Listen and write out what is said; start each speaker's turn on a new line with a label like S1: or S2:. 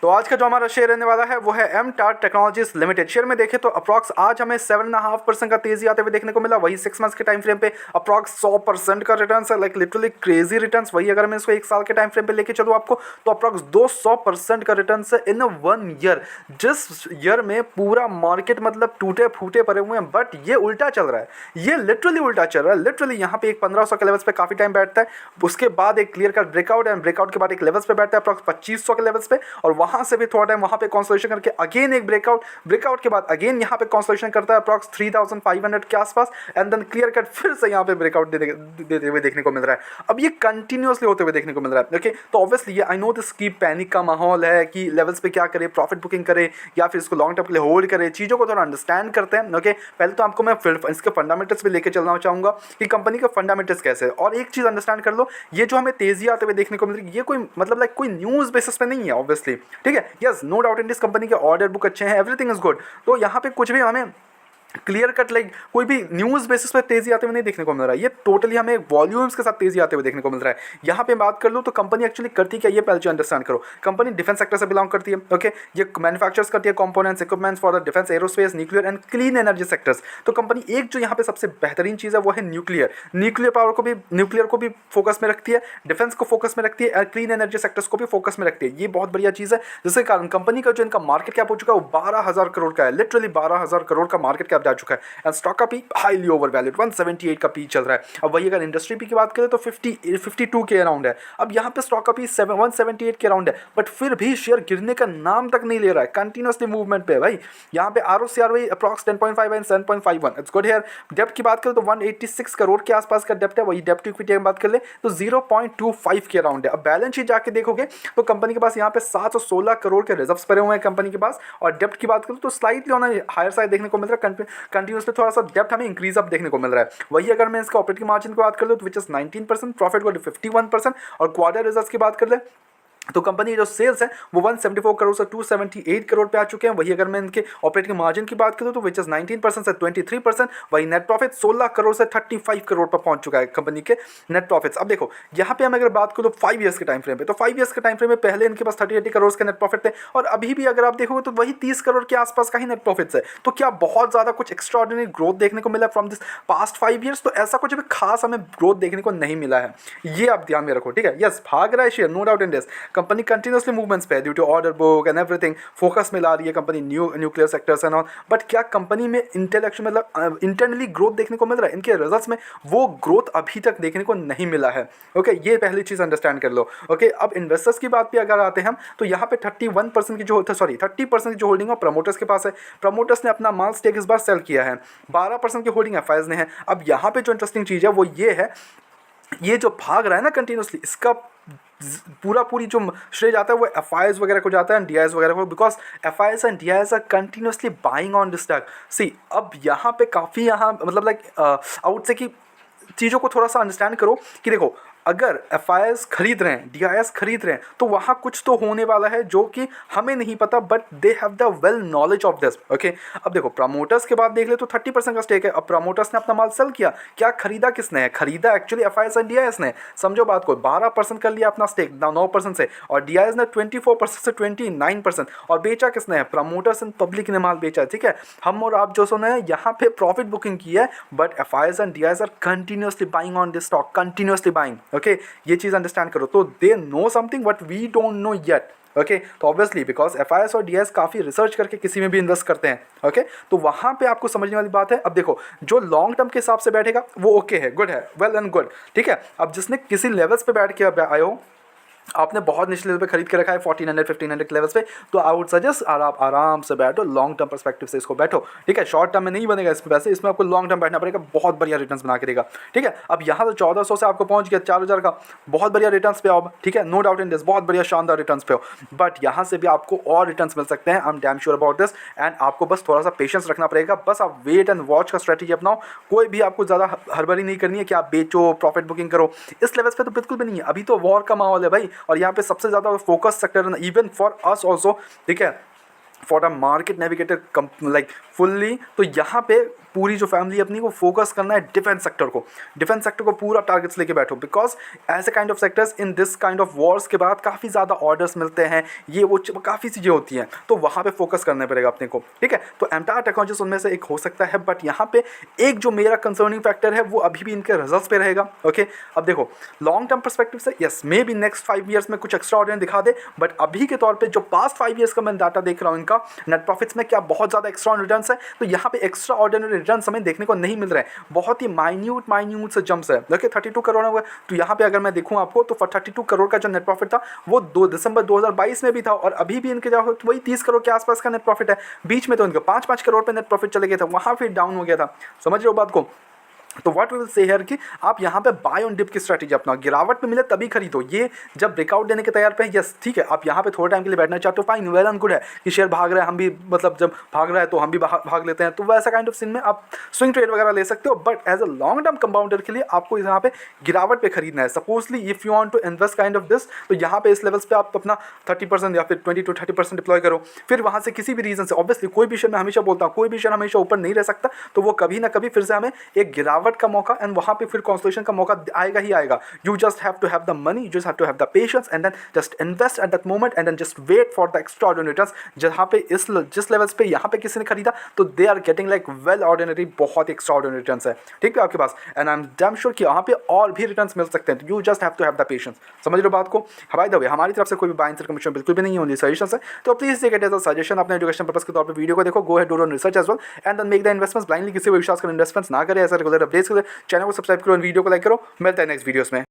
S1: तो आज का जो हमारा शेयर रहने वाला है वो है एम टाट टेक्नोलॉजीज लिमिटेड। शेयर में देखें तो अप्रॉक्स आज हमें 7.5% का तेजी आते हुए देखने को मिला। वही 6 मंथ्स के टाइम फ्रेम पे अप्रॉक्स 100% का रिटर्न है, लाइक लिटरली क्रेजी रिटर्न। वही अगर मैं इसको 1 साल के टाइम फ्रेम पे लेके चलूँ आपको तो अप्रॉक्स 200% का रिटर्न है इन 1 ईयर। जिस ईयर में पूरा मार्केट मतलब टूटे फूटे पड़े हुए हैं, बट ये उल्टा चल रहा है, ये लिटरली उल्टा चल रहा है। लिटरली यहाँ पे एक 1500 के लेवल्स पे काफी टाइम बैठता है, उसके बाद एक clear cut breakout and breakout के बाद एक लेवल्स पे बैठता है अप्रॉक्स 2500 के लेवल्स पे, और वहां से भी थोड़ा टाइम वहां पे कंसोलिडेशन करके अगेन एक ब्रेकआउट के बाद अगेन यहाँ पे कंसोलिडेशन करता है अप्रॉक्स 3500 के आसपास, एंड देन क्लियर कट फिर से यहाँ पे ब्रेकआउट देते हुए देखने को मिल रहा है। अब ये कंटिन्यूअसली होते हुए देखने को मिल रहा है। ओके, तो ऑब्वियसली ये आई नो दिस की पैनिक का माहौल है कि लेवल्स पे क्या करे, प्रॉफिट बुकिंग करे या फिर इसको लॉन्ग टर्म के लिए होल्ड करे। चीज़ों को थोड़ा अंडरस्टैंड करते हैं। ओके, पहले तो आपको मैं इसके फंडामेंटल्स पे लेके चलना चाहूँगा कि कंपनी का फंडामेंटल्स कैसे है। और एक चीज़ अंडरस्टैंड कर लो, ये जो हमें तेजी आते हुए देखने को मिल रही है ये कोई मतलब लाइक कोई न्यूज़ बेसिस पे नहीं है ऑब्वियसली, ठीक है। Yes, no doubt in this company के ऑर्डर बुक अच्छे हैं, एवरीथिंग इज गुड। तो यहाँ पे कुछ भी हमें क्लियर कट लाइक कोई भी न्यूज़ बेसिस पर तेजी आते हुए नहीं देखने को मिल रहा है। ये टोटली हमें वॉल्यूम्स के साथ तेजी आते हुए देखने को मिल रहा है। यहाँ पे बात कर लो तो कंपनी एक्चुअली करती क्या, ये पहले अंडरस्टैंड करो। कंपनी डिफेंस सेक्टर से बिलोंग करती है। ओके, ये मैन्युफैक्चर्स करती है components equipments for the defence, aerospace, nuclear and clean energy sectors. तो कंपनी एक जो यहाँ पे सबसे बेहतरीन चीज़ है वो है न्यूक्लियर पावर को भी, न्यूक्लियर को भी फोकस में रखती है, डिफेंस को फोकस में रखती है, क्लीन एनर्जी सेक्टर्स को भी फोकस में रखती है। ये बहुत बढ़िया चीज़ है, जिसके कारण कंपनी का जो इनका मार्केट कैप हो चुका है वो 12,000 करोड़ का है। लिटरली 12,000 करोड़ का मार्केट कैप जा चुका है। स्टॉक का पी हाईली ओवर वैल्यूड 178 का पी चल रहा है। अब वही अगर इंडस्ट्री पी की बात करें तो 52 के अराउंड है। अब यहाँ पे स्टॉक का पी 178 के अराउंड है, बट फिर भी शेयर गिरने का नाम तक नहीं ले रहा है, कंटिन्यूअसली मूवमेंट पे है भाई। यहाँ पे आरओसीआर वही approx 10.5 and 7.51, it's good here. डेप्ट की बात करें तो 186 करोड़ के आसपास का डेप्ट है। वही डेप्ट इक्विटी की बात कर ले तो 0.25 के अराउंड है। अब बैलेंस शीट जाके देखोगे तो कंपनी के पास यहाँ पे 716 करोड़ के रिजर्व्स पड़े हुए हैं कंपनी के पास, और डेप्ट की बात करूँ तो स्लाइटली ऑन हायर साइड देखने को मिल रहा है। कंटिन्यूअसली थोड़ा सा डेप्ट हमें इंक्रीज अप देखने को मिल रहा है। वही अगर मैं इसका ऑपरेटिंग मार्जिन की बात कर लूँ तो विच इज 19%, प्रॉफिट को 51%, और क्वार्टर रिजल्ट्स की बात कर ले तो कंपनी जो सेल्स है वो 174 करोड़ से 278 करोड़ पे आ चुके हैं। वही अगर मैं इनके ऑपरेटिंग मार्जिन की बात करूँ तो विच इज 19% से 23%। वही नेट प्रॉफिट 16 करोड़ से 35 करोड़ पर पहुंच चुका है कंपनी के नेट प्रॉफिट्स। अब देखो यहाँ पे हम अगर बात करूँ तो 5 ईयर्स के टाइम फ्रेम पे, तो 5 ईयर्स के टाइम फ्रेम में पहले इनके पास 30-80 करोड़ के नेट प्रॉफिट थे, और अभी भी अगर आप देखोगे तो वही 30 करोड़ के आसपास का ही नेट प्रॉफिट्स है। तो क्या बहुत ज़्यादा कुछ एक्स्ट्राऑर्डिनरी ग्रोथ देखने को मिला फ्रॉम दिस पास्ट 5 ईयर्स? तो ऐसा कुछ भी खास हमें ग्रोथ देखने को नहीं मिला है, ये आप ध्यान में रखो, ठीक है। यस, भाग रहा है share, no doubt in this. Company continuously movements पे due to order book and everything, focus में ला रही है company nuclear sectors and all, but क्या कंपनी में इंटेलेक्चुअल मतलब इंटरनली ग्रोथ देखने को मिल रहा है? इनके रिजल्ट्स में वो ग्रोथ अभी तक देखने को नहीं मिला है। ओके, ये पहली चीज़ अंडरस्टैंड कर लो। ओके, अब इन्वेस्टर्स की बात पे अगर आते हैं हम तो यहाँ पे 31% की जो 30% की जो होल्डिंग है प्रमोटर्स के पास है। प्रमोटर्स ने अपना माल स्टेक इस बार सेल किया है। 12% की होल्डिंग एफआईज ने है। अब यहाँ पे जो इंटरेस्टिंग चीज़ है वो ये है, ये जो भाग रहा है ना कंटिन्यूअसली, इसका पूरी जो श्रेय जाता है वो एफआईएस वगैरह को जाता है एंड डीआईएस वगैरह को, because FIS and DIIs are continuously buying on this stock. See, अब यहाँ पे काफ़ी मतलब लाइक आउट से कि चीज़ों को थोड़ा सा अंडरस्टैंड करो कि देखो, अगर एफआईएस खरीद रहे हैं, डीआईएस खरीद रहे हैं, तो वहाँ कुछ तो होने वाला है जो कि हमें नहीं पता, but they have the well knowledge of this. Okay, अब देखो प्रमोटर्स के बाद देख ले तो 30% का स्टेक है। अब प्रमोटर्स ने अपना माल सेल किया, क्या खरीदा किसने है? खरीदा एक्चुअली एफआईएस एंड डीआईएस ने। समझो बात को, 12% कर लिया अपना स्टेक 9% से, और डीआईएस ने 24% से 29%, और बेचा किसने है? प्रमोटर्स एंड पब्लिक ने माल बेचा है, ठीक है। हम और आप जो सुने हैं यहाँ पे प्रॉफिट बुकिंग की है, but FIs and DIIs are continuously buying on this stock, continuously buying. Okay, ये चीज़ अंडरस्टैंड करो। तो they know something but we don't know yet. Okay, तो ऑब्वियसली बिकॉज एफआईएस और डीआईएस काफ़ी रिसर्च करके किसी में भी इन्वेस्ट करते हैं। ओके, तो वहाँ पे आपको समझने वाली बात है। अब देखो, जो लॉन्ग टर्म के हिसाब से बैठेगा वो ओके है, गुड है, वेल एंड गुड, ठीक है। अब जिसने किसी लेवल्स पे बैठ के आए हो, आपने बहुत निचले लेवल पे खरीद के रखा है 1400-1500 के लेवल्स पे, तो आई वुड सजेस्ट आप आराम से बैठो, लॉन्ग टर्म पर्सपेक्टिव से इसको बैठो, ठीक है। शॉर्ट टर्म में नहीं बनेगा इसमें पैसे, इसमें आपको लॉन्ग टर्म बैठना पड़ेगा, बहुत बढ़िया रिटर्न्स बना के देगा, ठीक है। अब यहाँ तो 1400 से आपको पहुँच गया 4000 का, बहुत बढ़िया रिटर्न्स पे आओ, ठीक है, नो डाउट इन दिस, बहुत बढ़िया शानदार रिटर्न्स पे हो, बट यहाँ से भी आपको और रिटर्न्स मिल सकते हैं, आई am damn sure about this. And आपको बस थोड़ा सा पेशेंस रखना पड़ेगा, बस आप वेट एंड वॉच का स्ट्रेटेजी अपनाओ। कोई भी आपको ज़्यादा हड़बड़ी नहीं करनी है कि आप बेचो, प्रॉफिट बुकिंग करो, इस लेवल्स पे तो बिल्कुल भी नहीं है। अभी तो वॉर का माहौल है भाई, और यहाँ पे सबसे ज़्यादा focus sector even for us also, ठीक है। For a market navigator like fully. तो यहाँ पे पूरी जो फैमिली अपनी को फोकस करना है डिफेंस सेक्टर को पूरा टारगेट्स लेके बैठो, बिकॉज ऐसे kind of sectors in this kind of Wars के बाद काफ़ी ज़्यादा ऑर्डर्स मिलते हैं, ये वो काफ़ी चीज़ें होती हैं, तो वहाँ पे फोकस करना पड़ेगा अपने को, ठीक है। तो एमटार टेक्नोलॉजीज उनमें से एक हो सकता है, बट यहाँ पे एक जो मेरा कंसर्निंग फैक्टर है वो अभी भी इनके रिजल्ट्स पे रहेगा, ओके। अब देखो लॉन्ग टर्म परस्पेक्टिव से yes may be next 5 years में कुछ एक्स्ट्रा ऑर्डिनरी दिखा दे, बट अभी के तौर पे जो पास्ट 5 ईयर्स का मैं डाटा देख रहा हूँ इनका नेट प्रॉफिट्स में क्या बहुत ज़्यादा एक्स्ट्रा रिटर्न्स है, तो यहाँ पे एक्स्ट्रा ऑर्डिनरी रिटर्न्स हमें देखने को नहीं मिल रहे हैं, बहुत ही माइन्यूट से जंप्स है। देखिए 32 करोड़ हुआ, तो यहाँ पे अगर मैं देखूँ आपको तो 32 करोड़ का जो नेट प्रॉफिट था वो 2 दिसंबर 2022 में भी था, और अभी भी इनके जो वही 30 करोड़ के आसपास का नेट प्रॉफिट है। बीच में तो इनका 5-5 करोड़ पे नेट प्रॉफिट चले गए थे, वहाँ फिर डाउन हो गया था, समझ रहे हो बात को। तो what we will say here कि आप यहाँ पे बाय ऑन डिप की स्ट्रैटेजी अपनाओ, गिरावट पे मिले तभी खरीदो, ये जब ब्रेकआउट देने के तैयार पे यस ठीक है, आप यहाँ पे थोड़े टाइम के लिए बैठना चाहते हो, फाइन वेल एंड गुड है कि शेयर भाग रहा है, हम भी मतलब जब भाग रहा है तो हम भी भाग लेते हैं, तो वैसा काइंड ऑफ सीन में आप स्विंग ट्रेड वगैरह ले सकते हो, but as a long term compounder के लिए आपको यहाँ पे गिरावट पे खरीदना है। Supposedly if you want to invest kind of this, तो यहाँ पे इस लेवल्स पे आप अपना 30% या फिर 20 to 30% डिप्लॉय करो, फिर वहाँ से किसी भी रीजन से ऑब्वियसली कोई भी शेयर मैं हमेशा बोलता हूँ कोई भी शेयर हमेशा ऊपर नहीं रह सकता, तो वो कभी ना कभी फिर से हमें एक गिरावट का मौका एंड वहाँ पे फिर कंसोलिडेशन का मौका आएगा ही आएगा। You just have to have the money, you just have to have the patience and then just invest at that moment and then just wait for the extraordinary returns. जहाँ पे जिस लेवल्स पे यहाँ पे किसी ने खरीदा तो they are getting like well ordinary, बहुत एक्स्ट्राऑर्डिनरी रिटर्न्स है, ठीक है आपके पास, and I am damn sure कि यहाँ पे और भी रिटर्न्स मिल सकते हैं। You just have to have the patience, समझ लो बात को। बाय द वे हमारी तरफ से कोई भी बाय एंड सेल कमीशन बिल्कुल भी नहीं होती, सजेशन है, तो please take it as a suggestion, अपने एजुकेशन पर्पस के तौर पे वीडियो को देखो, go ahead do your research as well and then make the investments blindly, किसी को विश्वास कर इन्वेस्टमेंट्स ना करें, ऐसा रेगुलर अपडेट्स के लिए चैनल को सब्सक्राइब करो, वीडियो को लाइक करो, मिलता है नेक्स्ट वीडियोस में।